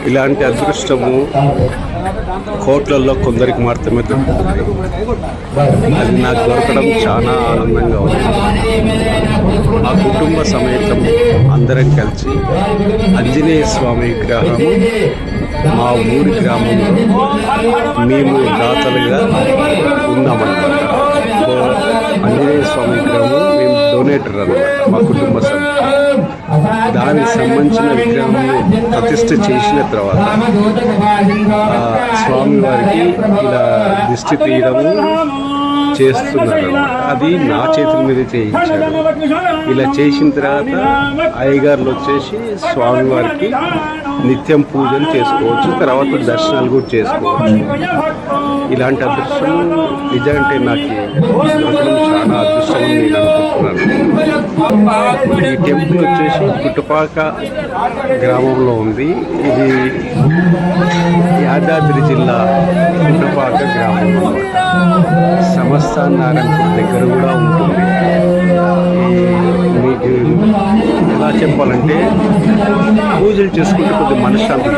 ఇలాంటి అదృష్టము కోట్లల్లో కొందరికి మాత్రమే దొరుకుతుంది. అది నాకు దొరకడం చాలా ఆనందంగా ఉంది. మా కుటుంబ సమేతం అందరం కలిసి ఆంజనేయ స్వామి విగ్రహము మా ఊరి గ్రామంలో మేము దాతలుగా ఉన్నామన్నమాట. ఆంజనేయ స్వామి విగ్రహము మేము డొనేటర్ అన్నమాట. మా కుటుంబ సభ్యులు దానికి సంబంధించిన విగ్రహం ప్రతిష్ఠ చేసిన తర్వాత స్వామివారికి ఇలా దిష్టి తీయడము చేస్తున్నారు. అది నా చేతుల మీద చేయించారు. ఇలా చేసిన తర్వాత అయ్యగారులు వచ్చేసి స్వామివారికి నిత్యం పూజలు చేసుకోవచ్చు, తర్వాత దర్శనాలు కూడా చేసుకోవచ్చు. ఇలాంటి అదృష్టం నిజంటే నాకు దొరకడం చాలా అదృష్టం అని నేను అనుకుంటున్నాను. ఈ టెంపుల్ వచ్చేసి పుట్టపాక గ్రామంలో ఉంది. ఇది యాదాద్రి జిల్లా పుట్టపాక గ్రామం అన్నమాట. సమస్థాన్ నారాయణపూర్ దగ్గర కూడా ఉంటుంది. మీకు ఎలా చెప్పాలంటే పూజలు చేసుకుంటే కొద్దిగా మనశ్శాంతి